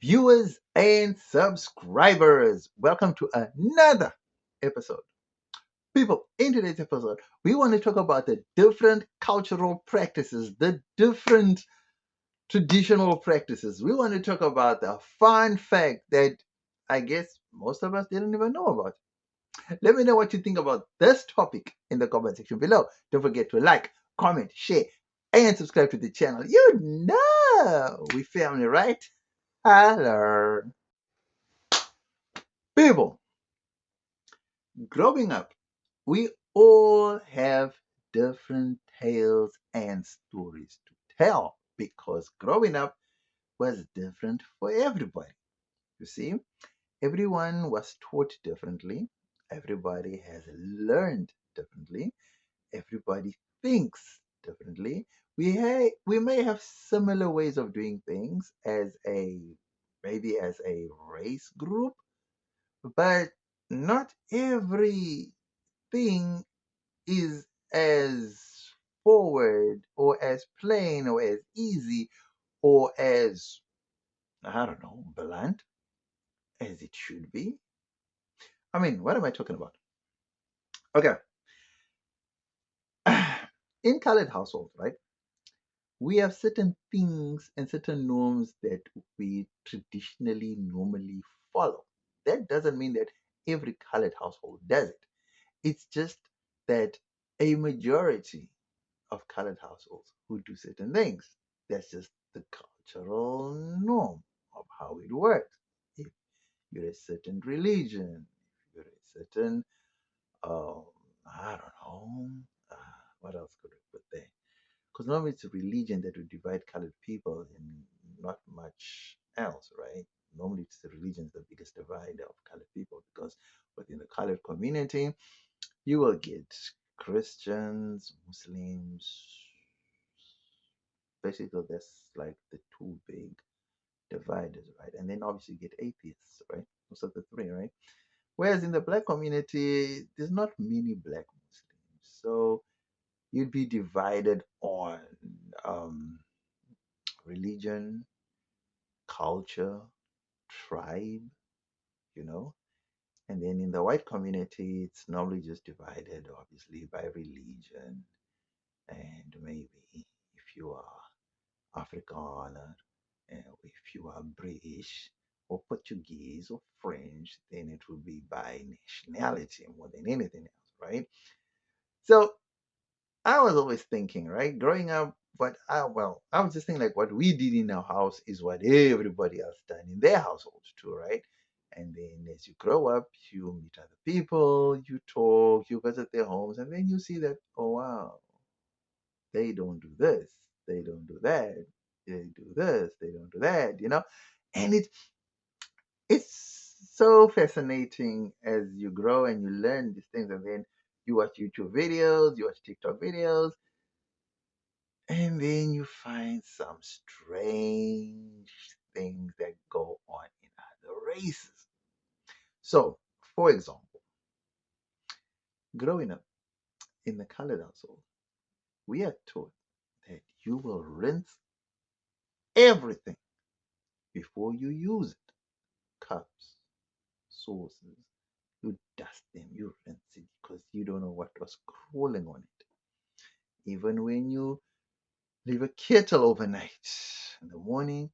viewers and subscribers. Welcome to another episode. People, in today's episode, we want to talk about the different cultural practices, the different traditional practices. We want to talk about the fun fact that I guess most of us didn't even know about. Let me know what you think about this topic in the comment section below. Don't forget to like, comment, share, and subscribe to the channel. You know we family, right? Hello. People, growing up, we all have different tales and stories to tell because growing up was different for everybody. You see, everyone was taught differently, everybody has learned differently, everybody thinks differently. We may have similar ways of doing things as a maybe as a race group, but not everything is as forward or as plain or as easy or as, I don't know, blunt as it should be. I mean, what am I talking about? Okay. In colored households, right, we have certain things and certain norms that we traditionally normally follow. That doesn't mean that every colored household does it. It's just that a majority of colored households who do certain things. That's just the cultural norm of how it works. If you're a certain religion, if you're a certain, um, I don't know, what else could we put there? Because normally it's a religion that would divide colored people and not much else, right? Normally it's the religion is the biggest divider of colored people because within the colored community, you will get Christians, Muslims. Basically, that's like the two big dividers, right? And then obviously you get atheists, right? Those are the three, right? Whereas in the black community, there's not many black Muslims. So you'd be divided on um, religion, culture, tribe, you know. And then in the white community, it's normally just divided, obviously, by religion. And maybe if you are Afrikaner, if you are British or Portuguese or French, then it will be by nationality more than anything else, right? So I was always thinking, right, growing up, I was just thinking like what we did in our house is what everybody else done in their households too, right? And then as you grow up, you meet other people, you talk, you visit their homes, and then you see that, oh wow, they don't do this, they don't do that, they do this, they don't do that, and it's so fascinating as you grow and you learn these things, and then you watch YouTube videos, you watch TikTok videos, and then you find some strange things that go on in other races. So, for example, growing up in the colored household, we are taught that you will rinse everything before you use it. Cups, sauces, you dust them, you rinse it because you don't know what was crawling on it. Even when you leave a kettle overnight, in the morning,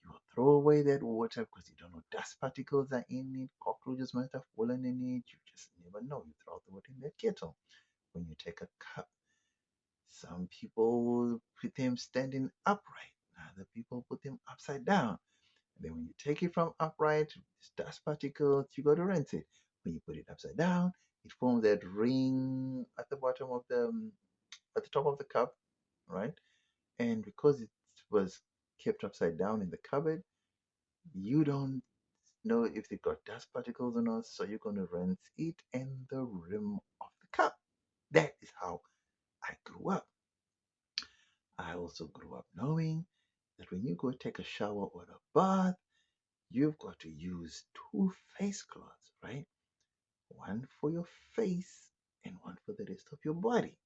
you will throw away that water because you don't know dust particles are in it, cockroaches might have fallen in it. You just never know. You throw the water in that kettle. When you take a cup, some people put them standing upright, other people put them upside down. And then when you take it from upright, it's dust particles, you got to rinse it. When you put it upside down, it forms that ring at the bottom of at the top of the cup, right? And because it was kept upside down in the cupboard, you don't know if they got dust particles or not. So you're going to rinse it and the rim of the cup. That is how I grew up. I also grew up knowing that when you go take a shower or a bath, you've got to use two face cloths, right? One for your face and one for the rest of your body.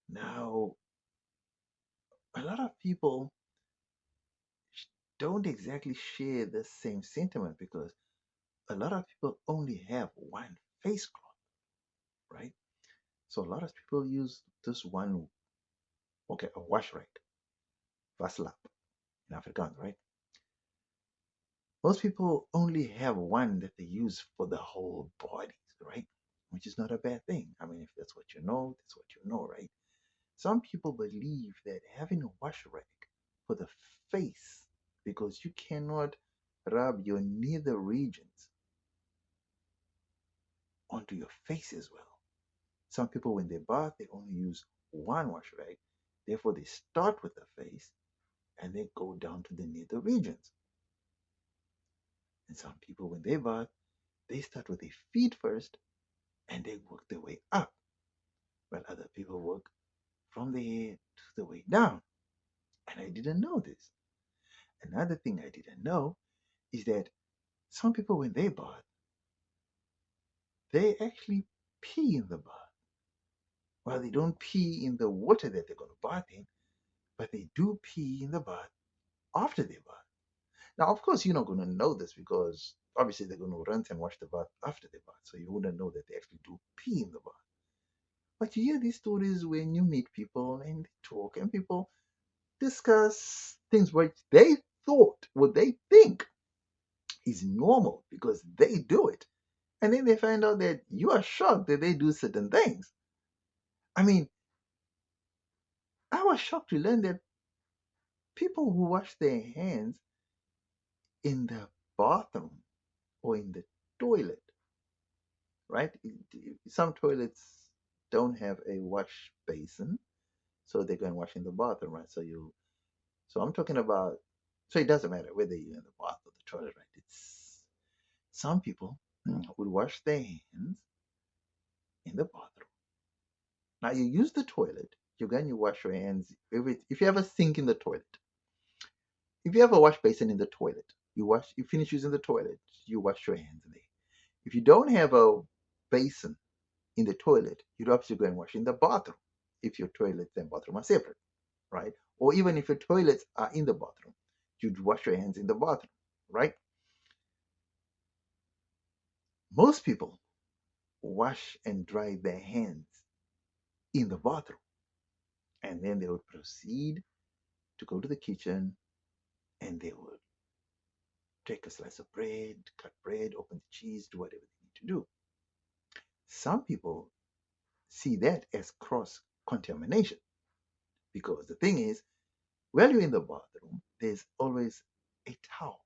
Now, a lot of people don't exactly share the same sentiment because a lot of people only have one face cloth, right? So a lot of people use this one, okay, a wash rag, vaslap in Afrikaans, right? Most people only have one that they use for the whole body, right? Which is not a bad thing. I mean, if that's what you know, that's what you know, right? Some people believe that having a wash rag for the face, because you cannot rub your nether regions onto your face as well. Some people, when they bath, they only use one wash rag. Therefore, they start with the face and they go down to the nether regions. And some people, when they bath, they start with their feet first and they work their way up, while other people work from the head to the way down. And I didn't know this. Another thing I didn't know is that some people, when they bath, they actually pee in the bath. Well, they don't pee in the water that they're going to bath in, but they do pee in the bath after they bath. Now, of course, you're not going to know this because obviously they're going to rinse and wash the bath after they bath, so you wouldn't know that they actually do pee in the bath. But you hear these stories when you meet people and they talk, and people discuss things which they thought, what they think is normal because they do it. And then they find out that you are shocked that they do certain things. I mean, I was shocked to learn that people who wash their hands in the bathroom or in the toilet, right? Some toilets don't have a wash basin, so they go and wash in the bathroom, right? So I'm talking about, so it doesn't matter whether you're in the bath or the toilet, right? It's some people would wash their hands in the bathroom. Now you use the toilet, you go and you wash your hands. If you have a sink in the toilet, if you have a wash basin in the toilet, you finish using the toilet, you wash your hands in there. If you don't have a basin in the toilet, you'd obviously go and wash in the bathroom if your toilets and bathroom are separate, right? Or even if your toilets are in the bathroom, you'd wash your hands in the bathroom, right? Most people wash and dry their hands in the bathroom, and then they would proceed to go to the kitchen and they would take a slice of bread, cut bread, open the cheese, do whatever they need to do. Some people see that as cross contamination because the thing is, while you're in the bathroom, there's always a towel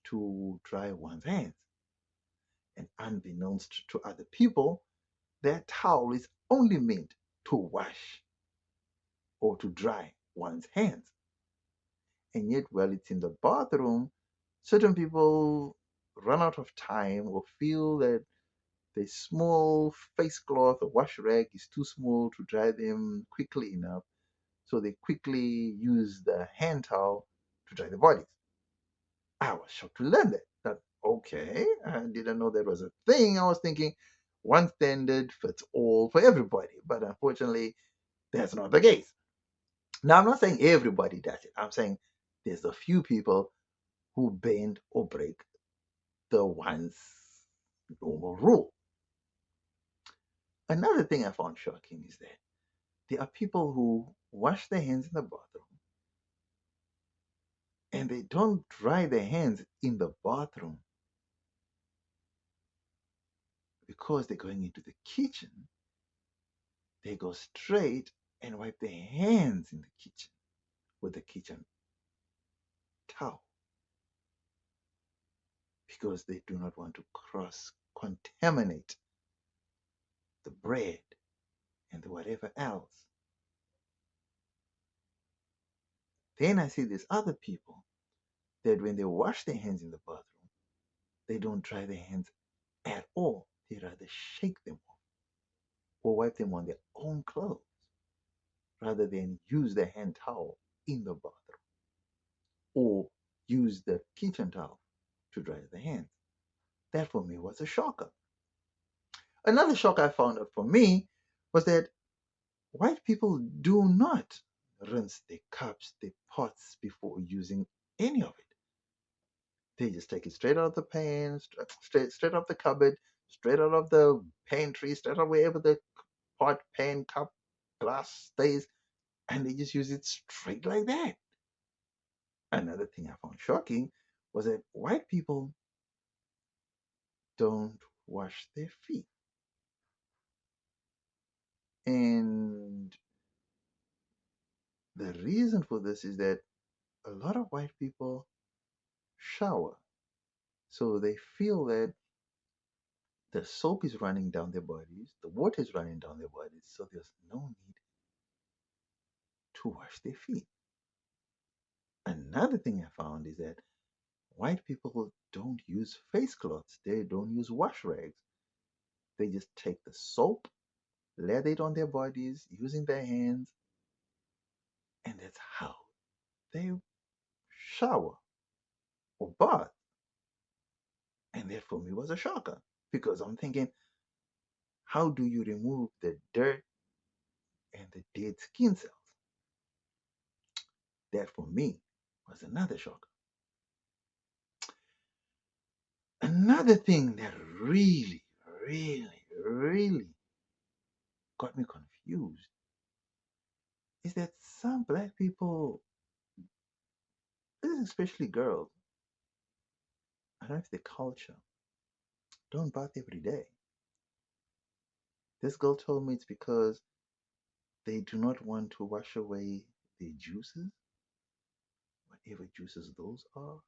to dry one's hands. And unbeknownst to other people, that towel is only meant to wash or to dry one's hands. And yet, while it's in the bathroom, certain people run out of time or feel that the small face cloth or wash rag is too small to dry them quickly enough. So they quickly use the hand towel to dry the bodies. I was shocked to learn that okay, I didn't know that was a thing. I was thinking one standard fits all for everybody, but unfortunately, that's not the case. Now, I'm not saying everybody does it. I'm saying there's a few people who bend or break the one's normal rule. Another thing I found shocking is that there are people who wash their hands in the bathroom and they don't dry their hands in the bathroom because they're going into the kitchen. They go straight and wipe their hands in the kitchen with the kitchen towel because they do not want to cross contaminate the bread and whatever else. Then I see these other people that when they wash their hands in the bathroom, they don't dry their hands at all. They rather shake them off or wipe them on their own clothes rather than use the hand towel in the bathroom or use the kitchen towel to dry the hands. That for me was a shocker. Another shock I found out for me was that white people do not rinse their cups, their pots before using any of it. They just take it straight out of the pan, straight out of the cupboard, straight out of the pantry, straight out wherever the pot, pan, cup, glass stays, and they just use it straight like that. Another thing I found shocking was that white people don't wash their feet. And the reason for this is that a lot of white people shower. So they feel that the soap is running down their bodies, the water is running down their bodies, so there's no need to wash their feet. Another thing I found is that white people don't use face cloths, they don't use wash rags. They just take the soap, lather it on their bodies using their hands, and that's how they shower or bath. And that for me was a shocker because I'm thinking, how do you remove the dirt and the dead skin cells? That for me was another shocker. Another thing that really, really, really got me confused is that some black people, this is especially girls, I don't know if the culture, don't bath every day. This girl told me it's because they do not want to wash away their juices, whatever juices those are.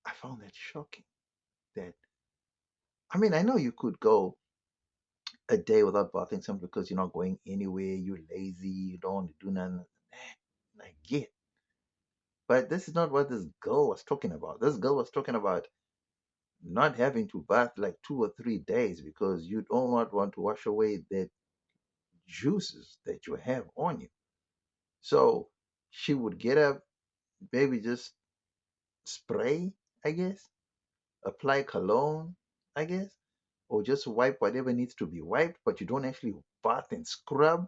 I found that shocking. That I mean, I know you could go a day without bathing simply because you're not going anywhere, you're lazy, you don't want to do nothing. I get. But this is not what this girl was talking about. This girl was talking about not having to bath like 2 or 3 days because you don't want to wash away the juices that you have on you. So she would get up, maybe just spray, I guess, apply cologne, I guess, or just wipe whatever needs to be wiped, but you don't actually bath and scrub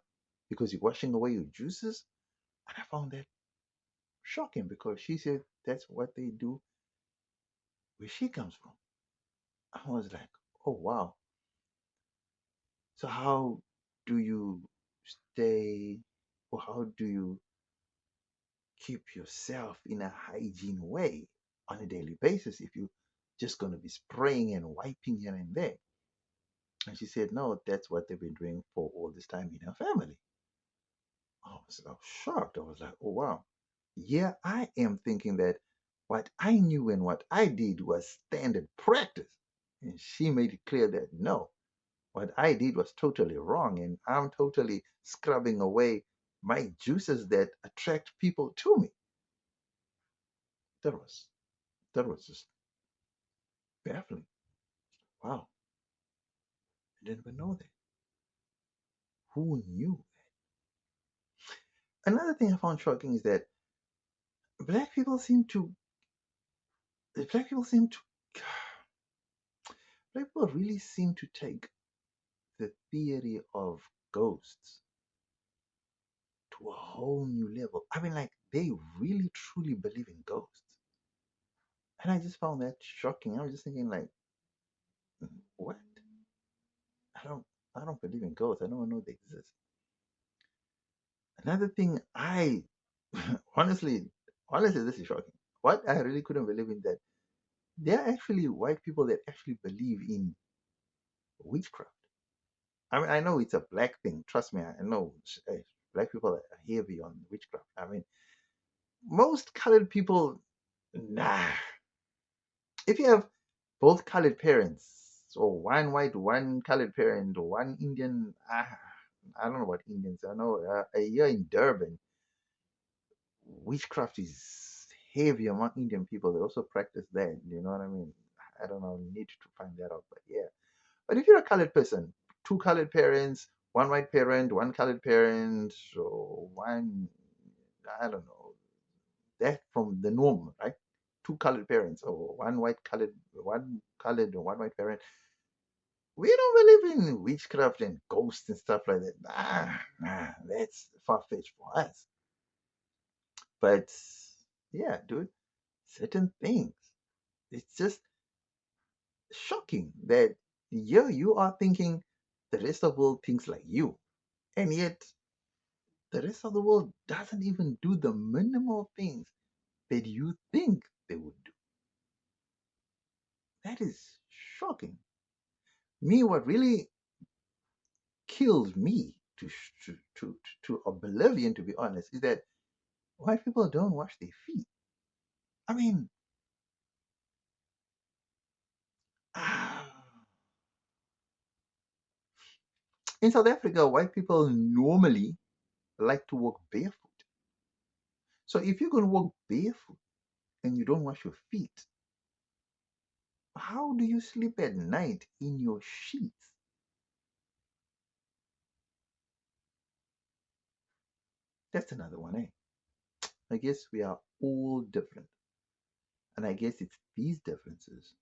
because you're washing away your juices. And I found that shocking because she said that's what they do where she comes from. I was like, oh wow. So how do you stay or how do you keep yourself in a hygiene way on a daily basis if you're just going to be spraying and wiping here and there? And she said, no, that's what they've been doing for all this time in her family. I was shocked. I was like, oh, wow. Yeah, I am thinking that what I knew and what I did was standard practice. And she made it clear that no, what I did was totally wrong. And I'm totally scrubbing away my juices that attract people to me. That was that was just baffling. Wow, I didn't even know that. Who knew? Another thing I found shocking is that black people seem to black people seem to black people really seem to take the theory of ghosts to a whole new level. I mean, like they really truly believe in ghosts, and I just found that shocking. I was just thinking, like, what? I don't, I don't believe in ghosts. I don't know they exist. Another thing, I honestly, honestly, this is shocking. What I really couldn't believe in that there are actually white people that actually believe in witchcraft. I mean, I know it's a black thing. Trust me, I know black people are heavy on witchcraft. I mean, most colored people, nah. If you have both colored parents, or one white, one colored parent, or one Indian, I don't know about Indians. I know here in Durban, witchcraft is heavy among Indian people. They also practice that. You know what I mean? I don't know. Need to find that out, but yeah. But if you're a colored person, two colored parents, one white parent, one colored parent, or one, I don't know, that from the norm, right? Two colored parents, or one colored, or one white parent. We don't believe in witchcraft and ghosts and stuff like that. Nah, that's far-fetched for us. But yeah, dude, certain things. It's just shocking that here you are thinking the rest of the world thinks like you. And yet the rest of the world doesn't even do the minimal things that you think they would do. That is shocking. Me, what really kills me to oblivion, to be honest, is that white people don't wash their feet. I mean, ah, in South Africa, white people normally like to walk barefoot. So if you're going to walk barefoot and you don't wash your feet, how do you sleep at night in your sheets? That's another one, eh? I guess we are all different. And I guess it's these differences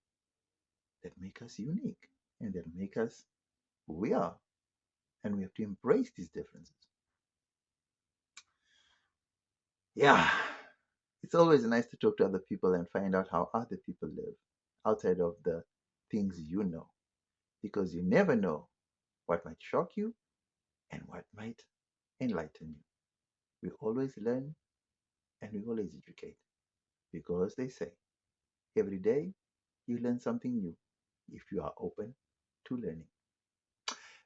that make us unique and that make us who we are. And we have to embrace these differences. Yeah, it's always nice to talk to other people and find out how other people live outside of the things you know, because you never know what might shock you and what might enlighten you. We always learn and we always educate because they say every day you learn something new if you are open to learning.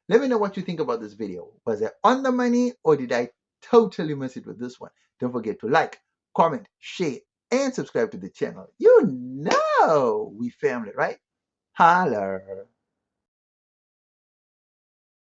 Let me know what you think about this video. Was I on the money or did I totally miss it with this one? Don't forget to like, comment, share, and subscribe to the channel. You know we family, right? Holler.